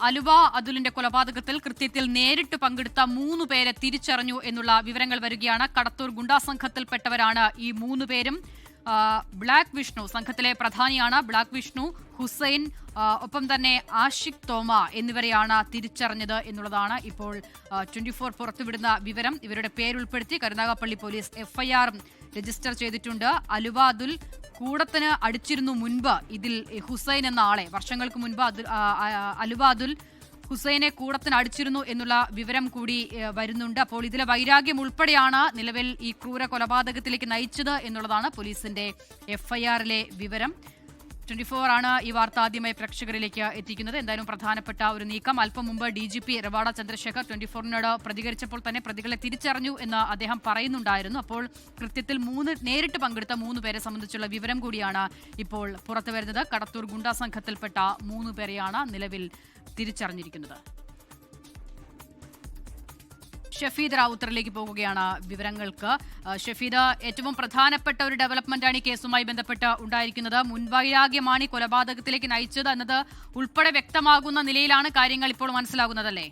അലുവ അതുലിന്റെ കൊലപാതകത്തിൽ കൃത്യത്തിൽ നേരിട്ട് പങ്കെടുത്ത 3 പേരെ തിരിച്ചറിഞ്ഞു എന്നുള്ള വിവരങ്ങൾ വരികയാണ്. കടത്തൂർ ഗുണ്ടാ സംഘത്തിൽപ്പെട്ടവരാണ് ഈ 3 പേരും. ബ്ലാക്ക് വിഷ്ണു സംഘത്തിലെ പ്രധാനിയാണ്. ബ്ലാക്ക് വിഷ്ണു, ഹുസൈൻ, ഒപ്പം തന്നെ ആഷിഖ് തോമ എന്നിവരെയാണ് തിരിച്ചറിഞ്ഞത് എന്നുള്ളതാണ് ഇപ്പോൾ 24 പുറത്തുവിടുന്ന വിവരം. ഇവരുടെ പേരുൾപ്പെടുത്തി കരുനാഗപ്പള്ളി പോലീസ് FIR രജിസ്റ്റർ ചെയ്തിട്ടുണ്ട്. അലുവ അതുൽ കൂടത്തിന് അടിച്ചിരുന്നു മുൻപ്. ഇതിൽ ഹുസൈൻ എന്ന ആളെ വർഷങ്ങൾക്ക് മുൻപ് അലുവ അതുൽ ഹുസൈനെ കൂടത്തിന് അടിച്ചിരുന്നു എന്നുള്ള വിവരം കൂടി വരുന്നുണ്ട്. അപ്പോൾ ഇതിലെ വൈരാഗ്യം ഉൾപ്പെടെയാണ് നിലവിൽ ഈ ക്രൂര കൊലപാതകത്തിലേക്ക് നയിച്ചത് എന്നുള്ളതാണ് പോലീസിന്റെ FIRലെ വിവരം. 24 ആണ് ഈ വാർത്ത ആദ്യമായി പ്രേക്ഷകരിലേക്ക് എത്തിക്കുന്നത്. എന്തായാലും പ്രധാനപ്പെട്ട ഒരു നീക്കം. അല്പം മുമ്പ് DGP റവാഡ ചന്ദ്രശേഖർ 24നോട് പ്രതികരിച്ചപ്പോൾ തന്നെ പ്രതികളെ തിരിച്ചറിഞ്ഞു എന്ന് അദ്ദേഹം പറയുന്നുണ്ടായിരുന്നു. അപ്പോൾ കൃത്യത്തിൽ നേരിട്ട് പങ്കെടുത്ത 3 പേരെ സംബന്ധിച്ചുള്ള വിവരം കൂടിയാണ് ഇപ്പോൾ പുറത്തു വരുന്നത്. കടത്തൂർ ഗുണ്ടാ സംഘത്തിൽപ്പെട്ട 3 പേരെയാണ് നിലവിൽ തിരിച്ചറിഞ്ഞിരിക്കുന്നത്. ഷഫീദ് റാവുത്തറിലേക്ക് പോകുകയാണ് വിവരങ്ങൾക്ക്. ഷഫീദ്, ഏറ്റവും പ്രധാനപ്പെട്ട ഒരു ഡെവലപ്മെന്റാണ് ഈ കേസുമായി ബന്ധപ്പെട്ട് ഉണ്ടായിരിക്കുന്നത്. മുൻവൈരാഗ്യമാണ് ഈ കൊലപാതകത്തിലേക്ക് നയിച്ചത് എന്നത് ഉൾപ്പെടെ വ്യക്തമാകുന്ന നിലയിലാണ് കാര്യങ്ങൾ ഇപ്പോൾ മനസ്സിലാകുന്നതല്ലേ?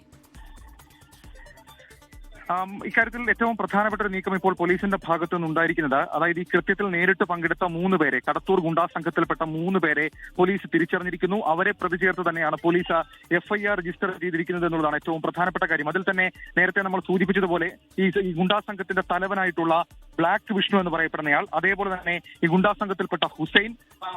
ഇക്കാര്യത്തിൽ ഏറ്റവും പ്രധാനപ്പെട്ട ഒരു നീക്കം ഇപ്പോൾ പോലീസിന്റെ ഭാഗത്തു നിന്നുണ്ടായിരിക്കുന്നത്, അതായത് ഈ കൃത്യത്തിൽ നേരിട്ട് പങ്കെടുത്ത 3 പേരെ, കടത്തൂർ ഗുണ്ടാ സംഘത്തിൽപ്പെട്ട 3 പേരെ പോലീസ് തിരിച്ചറിഞ്ഞിരിക്കുന്നു. അവരെ പ്രതി ചേർത്ത് തന്നെയാണ് പോലീസ് FIR രജിസ്റ്റർ ചെയ്തിരിക്കുന്നത് എന്നുള്ളതാണ് ഏറ്റവും പ്രധാനപ്പെട്ട കാര്യം. അതിൽ തന്നെ നേരത്തെ നമ്മൾ സൂചിപ്പിച്ചതുപോലെ ഈ ഗുണ്ടാ സംഘത്തിന്റെ തലവനായിട്ടുള്ള ബ്ലാക്ക് വിഷ്ണു എന്ന് പറയപ്പെടുന്നയാൾ, അതേപോലെ തന്നെ ഈ ഗുണ്ടാ സംഘത്തിൽപ്പെട്ട ഹുസൈൻ,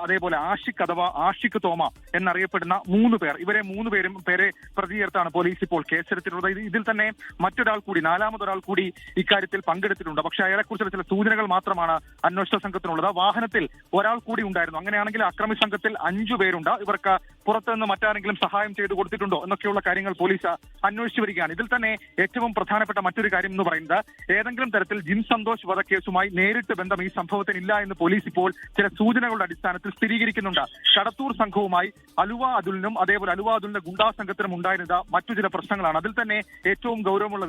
അതേപോലെ ആഷിഖ് അഥവാ ആഷിഖ് തോമ എന്നറിയപ്പെടുന്ന 3 പേർ, ഇവരെ 3 പേരും പേരെ പ്രതി ചേർത്താണ് പോലീസ് ഇപ്പോൾ കേസെടുത്തിട്ടുള്ളത്. ഇതിൽ തന്നെ മറ്റൊരാൾ കൂടി, നാലാമതൊരാൾ കൂടി ഇക്കാര്യത്തിൽ പങ്കെടുത്തിട്ടുണ്ട്. പക്ഷേ അയാളെക്കുറിച്ചുള്ള ചില സൂചനകൾ മാത്രമാണ് അന്വേഷണ സംഘത്തിനുള്ളത്. വാഹനത്തിൽ ഒരാൾ കൂടി ഉണ്ടായിരുന്നു. അങ്ങനെയാണെങ്കിൽ അക്രമി സംഘത്തിൽ 5 പേരുണ്ട്. ഇവർക്ക് പുറത്തുനിന്ന് മറ്റാരെങ്കിലും സഹായം ചെയ്തു കൊടുത്തിട്ടുണ്ടോ എന്നൊക്കെയുള്ള കാര്യങ്ങൾ പോലീസ് അന്വേഷിച്ചു വരികയാണ്. ഇതിൽ തന്നെ ഏറ്റവും പ്രധാനപ്പെട്ട മറ്റൊരു കാര്യം എന്ന് പറയുന്നത്, ഏതെങ്കിലും തരത്തിൽ ജിം സന്തോഷ് വധക്കേസുമായി നേരിട്ട് ബന്ധം ഈ സംഭവത്തിനില്ല എന്ന് പോലീസ് ഇപ്പോൾ ചില സൂചനകളുടെ അടിസ്ഥാനത്തിൽ സ്ഥിരീകരിക്കുന്നുണ്ട്. കടത്തൂർ സംഘവുമായി അലുവ അതുലിനും അതേപോലെ അലുവ അതുലിന്റെ ഗുണ്ടാ സംഘത്തിനും ഉണ്ടായിരുന്നത് മറ്റു ചില പ്രശ്നങ്ങളാണ്. അതിൽ തന്നെ ഏറ്റവും ഗൗരവമുള്ള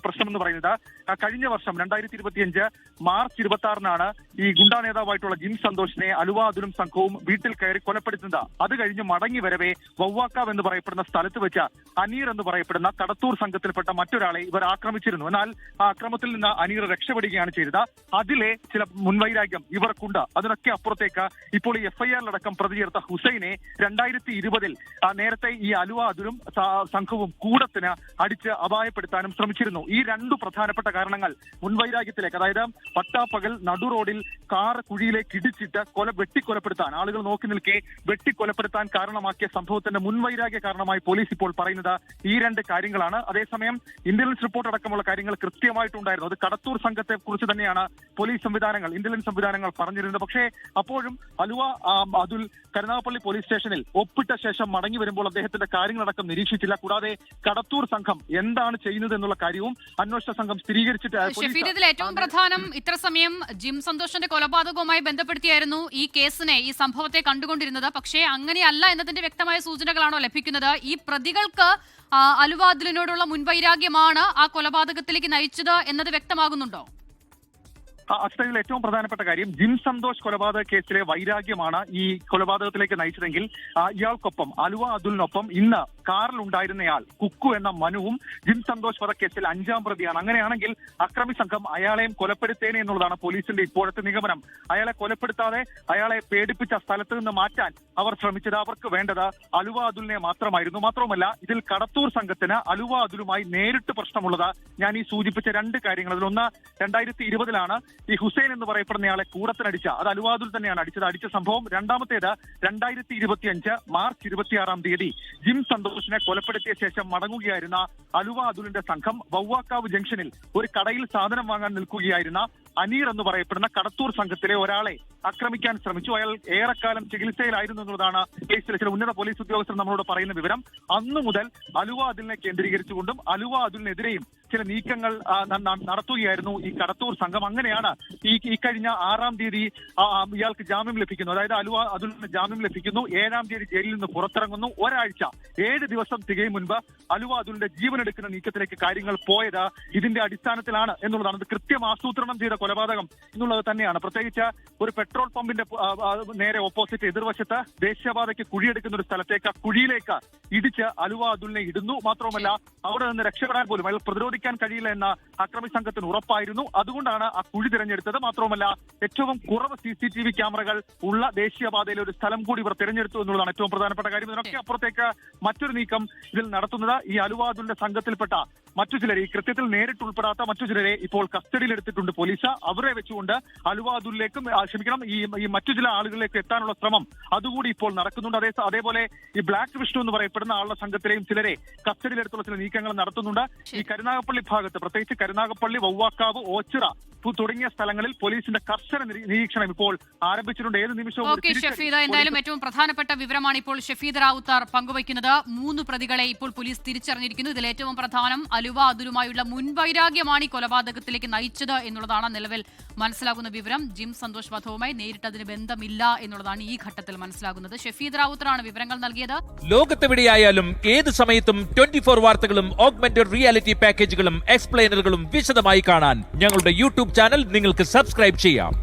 പ്രശ്നം എന്ന് പറയുന്നത്, കഴിഞ്ഞ വർഷം 2025 മാർച്ച് 26-നാണ് ഈ ഗുണ്ടാ നേതാവായിട്ടുള്ള ജിം സന്തോഷിനെ അലുവ അതുലും സംഘവും വീട്ടിൽ കയറി കൊലപ്പെടുത്തുന്നത്. അത് കഴിഞ്ഞ് മടങ്ങി വരവെ വവ്വാക്കാവ് എന്ന് പറയപ്പെടുന്ന സ്ഥലത്ത് വെച്ച് അനീർ എന്ന് പറയപ്പെടുന്ന കടത്തൂർ സംഘത്തിൽപ്പെട്ട മറ്റൊരാളെ ഇവർ ആക്രമിച്ചിരുന്നു. എന്നാൽ ആ അക്രമത്തിൽ നിന്ന് അനീർ രക്ഷപ്പെടുകയാണ് ചെയ്തത്. അതിലെ ചില മുൻവൈരാഗ്യം ഇവർക്കുണ്ട്. അതിനൊക്കെ അപ്പുറത്തേക്ക് ഇപ്പോൾ ഈ FIR-ലടക്കം പ്രതി ചേർത്ത ഹുസൈനെ 2020-ൽ നേരത്തെ ഈ അലുവ അതുലും സംഘവും കൂടത്തിന് അടിച്ച് അപായപ്പെടുത്താനും ശ്രമിച്ചിരുന്നു. ഈ 2 പ്രധാനപ്പെട്ട കാരണങ്ങൾ മുൻവൈരാഗ്യത്തിലേക്ക്, അതായത് പട്ടാപ്പകൽ നടു റോഡിൽ കാർ കുഴിയിലേക്ക് ഇടിച്ചിട്ട് വെട്ടിക്കൊലപ്പെടുത്താൻ, ആളുകൾ നോക്കി നിൽക്കെ വെട്ടിക്കൊലപ്പെടുത്താൻ കാരണമാക്കിയ സംഭവത്തിന്റെ മുൻവൈരാഗ്യ കാരണമായി പോലീസ് ഇപ്പോൾ പറയുന്നത് ഈ 2 കാര്യങ്ങളാണ്. അതേസമയം ഇന്റലിജൻസ് റിപ്പോർട്ട് അടക്കമുള്ള കാര്യങ്ങൾ കൃത്യമായിട്ടുണ്ടായിരുന്നു. അത് കടത്തൂർ സംഘത്തെ കുറിച്ച് തന്നെയാണ് പോലീസ് സംവിധാനങ്ങൾ, ഇന്റലിജൻസ് സംവിധാനങ്ങൾ പറഞ്ഞിരുന്നത്. പക്ഷേ അപ്പോഴും അലുവ അതുൽ കരുനാഗപ്പള്ളി പോലീസ് സ്റ്റേഷനിൽ ഒപ്പിട്ട ശേഷം മടങ്ങി വരുമ്പോൾ അദ്ദേഹത്തിന്റെ കാര്യങ്ങളടക്കം നിരീക്ഷിച്ചില്ല. കൂടാതെ കടത്തൂർ സംഘം എന്താണ് ചെയ്യുന്നത് എന്നുള്ള കാര്യവും അന്വേഷണ സംഘം സ്ഥിരീകരിച്ചിട്ട്. ഇതിൽ ഏറ്റവും പ്രധാനം, ഇത്ര സമയം ജിം സന്തോഷിന്റെ കൊലപാതകവുമായി ബന്ധപ്പെടുത്തിയായിരുന്നു ഈ കേസിനെ, ഈ സംഭവത്തെ കണ്ടുകൊണ്ടിരുന്നത്. പക്ഷേ അങ്ങനെയല്ല എന്നതിന്റെ വ്യക്തമായ സൂചനകളാണോ ലഭിക്കുന്നത്? ഈ പ്രതികൾക്ക് അലുവ അതുലിനോടുള്ള മുൻവൈരാഗ്യമാണ് ആ കൊലപാതകത്തിലേക്ക് നയിച്ചത് എന്നത് വ്യക്തമാകുന്നുണ്ടോ? അഷ്ടയിൽ ഏറ്റവും പ്രധാനപ്പെട്ട കാര്യം, ജിം സന്തോഷ് കൊലപാതക കേസിലെ വൈരാഗ്യമാണ് ഈ കൊലപാതകത്തിലേക്ക് നയിച്ചതെങ്കിൽ ഇയാൾക്കൊപ്പം അലുവ അതുലിനൊപ്പം ഇന്ന് കാറിൽ ഉണ്ടായിരുന്നയാൾ കുക്കു എന്ന മനുവും ജിം സന്തോഷ് വധക്കേസിൽ 5-ാം പ്രതിയാണ്. അങ്ങനെയാണെങ്കിൽ അക്രമി സംഘം അയാളെയും കൊലപ്പെടുത്തേനെ എന്നുള്ളതാണ് പോലീസിന്റെ ഇപ്പോഴത്തെ നിഗമനം. അയാളെ കൊലപ്പെടുത്താതെ അയാളെ പേടിപ്പിച്ച സ്ഥലത്ത് നിന്ന് മാറ്റാൻ അവർ ശ്രമിച്ചത്. അവർക്ക് വേണ്ടത് അലുവ അതുലിനെ മാത്രമായിരുന്നു. മാത്രവുമല്ല, ഇതിൽ കടത്തൂർ സംഘത്തിന് അലുവ അതുലുമായി നേരിട്ട് പ്രശ്നമുള്ളത് ഞാൻ ഈ സൂചിപ്പിച്ച 2 കാര്യങ്ങൾ. അതിലൊന്ന്, 2020-ലാണ് ഈ ഹുസൈൻ എന്ന് പറയപ്പെടുന്നയാളെ കൂടത്തിനടിച്ച, അത് അലുവ അതുൽ തന്നെയാണ് അടിച്ച സംഭവം. രണ്ടാമത്തേത് 2025 മാർച്ച് 26-ാം തീയതി ജിം സന്തോഷിനെ കൊലപ്പെടുത്തിയ ശേഷം മടങ്ങുകയായിരുന്ന അലുവ അതുലിന്റെ സംഘം വവ്വാക്കാവ് ജംഗ്ഷനിൽ ഒരു കടയിൽ സാധനം വാങ്ങാൻ നിൽക്കുകയായിരുന്ന അനീർ എന്ന് പറയപ്പെടുന്ന കടത്തൂർ സംഘത്തിലെ ഒരാളെ ആക്രമിക്കാൻ ശ്രമിച്ചു. അയാൾ ഏറെക്കാലം ചികിത്സയിലായിരുന്നു എന്നുള്ളതാണ് കേസിലെ ചില ഉന്നത പോലീസ് ഉദ്യോഗസ്ഥർ നമ്മളോട് പറയുന്ന വിവരം. അന്നു മുതൽ അലുവ അതുലിനെ കേന്ദ്രീകരിച്ചുകൊണ്ടും അലുവ അതുലിനെതിരെയും ചില നീക്കങ്ങൾ നടത്തുകയായിരുന്നു ഈ കടത്തൂർ സംഘം. അങ്ങനെയാണ് ഈ കഴിഞ്ഞ 6-ാം തീയതി ഇയാൾക്ക് ജാമ്യം ലഭിക്കുന്നു. അതായത് അലുവ അതുലിന് ജാമ്യം ലഭിക്കുന്നു. 7-ാം തീയതി ജയിലിൽ നിന്ന് പുറത്തിറങ്ങുന്നു. ഒരാഴ്ച 7 ദിവസം തികയും മുൻപ് അലുവ അതുലിന്റെ ജീവനെടുക്കുന്ന നീക്കത്തിലേക്ക് കാര്യങ്ങൾ പോയത് ഇതിന്റെ അടിസ്ഥാനത്തിലാണ് എന്നുള്ളതാണ്. ഇത് കൃത്യം ആസൂത്രണം ചെയ്ത കൊലപാതകം എന്നുള്ളത് തന്നെയാണ്. പ്രത്യേകിച്ച് ഒരു പെട്രോൾ പമ്പിന്റെ നേരെ ഓപ്പോസിറ്റ് എതിർവശത്ത് ദേശീയപാതയ്ക്ക് കുഴിയെടുക്കുന്ന ഒരു സ്ഥലത്തേക്ക് ആ കുഴിയിലേക്ക് ഇടിച്ച് അലുവ അതുലിനെ ഇടുന്നു. മാത്രവുമല്ല അവിടെ നിന്ന് രക്ഷപ്പെടാൻ പോലും അയാൾ പ്രതിരോധിക്കാൻ കഴിയില്ല എന്ന അക്രമി സംഘത്തിന് ഉറപ്പായിരുന്നു. അതുകൊണ്ടാണ് ആ കുഴി തിരഞ്ഞെടുത്തത്. മാത്രവുമല്ല ഏറ്റവും കുറവ് CCTV ക്യാമറകൾ ഉള്ള ദേശീയപാതയിലെ ഒരു സ്ഥലം കൂടി ഇവർ തിരഞ്ഞെടുത്തു എന്നുള്ളതാണ് ഏറ്റവും പ്രധാനപ്പെട്ട കാര്യം. ഇതിനൊക്കെ അപ്പുറത്തേക്ക് മറ്റൊരു നീക്കം ഇതിൽ നടത്തുന്നത് ഈ അലുവ അതുലിന്റെ സംഘത്തിൽപ്പെട്ട മറ്റു ചിലരെ, ഈ കൃത്യത്തിൽ നേരിട്ട് ഉൾപ്പെടാത്ത മറ്റു ചിലരെ ഇപ്പോൾ കസ്റ്റഡിയിലെടുത്തിട്ടുണ്ട് പോലീസ്. അവരെ വെച്ചുകൊണ്ട് അലുവ അതുലിലേക്കും ഈ മറ്റു ചില ആളുകളിലേക്ക് എത്താനുള്ള ശ്രമം അതുകൂടി ഇപ്പോൾ നടക്കുന്നുണ്ട്. അതേപോലെ ഈ ബ്ലാക്ക് വിഷ്ണു എന്ന് പറയപ്പെടുന്ന ആളുടെ സംഘത്തിലെയും ചിലരെ കസ്റ്റഡിയിലെടുത്തുള്ള ചില നീക്കങ്ങൾ നടത്തുന്നുണ്ട്. ഈ കരുനാഗപ്പള്ളി ഭാഗത്ത്, പ്രത്യേകിച്ച് കരുനാഗപ്പള്ളി, വവ്വാക്കാവ്, ഓച്ചിറ തുടങ്ങിയ സ്ഥലങ്ങളിൽ പോലീസിന്റെ കർശന നിരീക്ഷണം ഇപ്പോൾ ആരംഭിച്ചിട്ടുണ്ട്. ഏത് നിമിഷവും ഷഫീദ്, എന്തായാലും ഏറ്റവും പ്രധാനപ്പെട്ട വിവരമാണ് ഇപ്പോൾ ഷഫീദ് റാവുത്തർ പങ്കുവയ്ക്കുന്നത്. 3 പ്രതികളെ ഇപ്പോൾ പോലീസ് തിരിച്ചറിഞ്ഞിരിക്കുന്നു. ഇതിൽ ഏറ്റവും പ്രധാനം അലുവ അതുലുമായുള്ള മുൻവൈരാഗ്യമാണ് ഈ കൊലപാതകത്തിലേക്ക് നയിച്ചത് എന്നുള്ളതാണ് നിലവിൽ മനസ്സിലാകുന്ന വിവരം. ജിം സന്തോഷ് വധവുമായി നേരിട്ട് അതിന് ബന്ധമില്ല എന്നുള്ളതാണ് ഈ ഘട്ടത്തിൽ മനസ്സിലാകുന്നത്. ഷഫീദ് റാവുത്തറാണ് വിവരങ്ങൾ നൽകിയത്. ലോകത്തെവിടെയായാലും ഏത് സമയത്തും 24 വാർത്തകളും ഓഗ്മെന്റഡ് റിയാലിറ്റി പാക്കേജുകളും എക്സ്പ്ലെയിനറുകളും വിശദമായി കാണാൻ ഞങ്ങളുടെ യൂട്യൂബ് ചാനൽ നിങ്ങൾക്ക് സബ്സ്ക്രൈബ് ചെയ്യാം.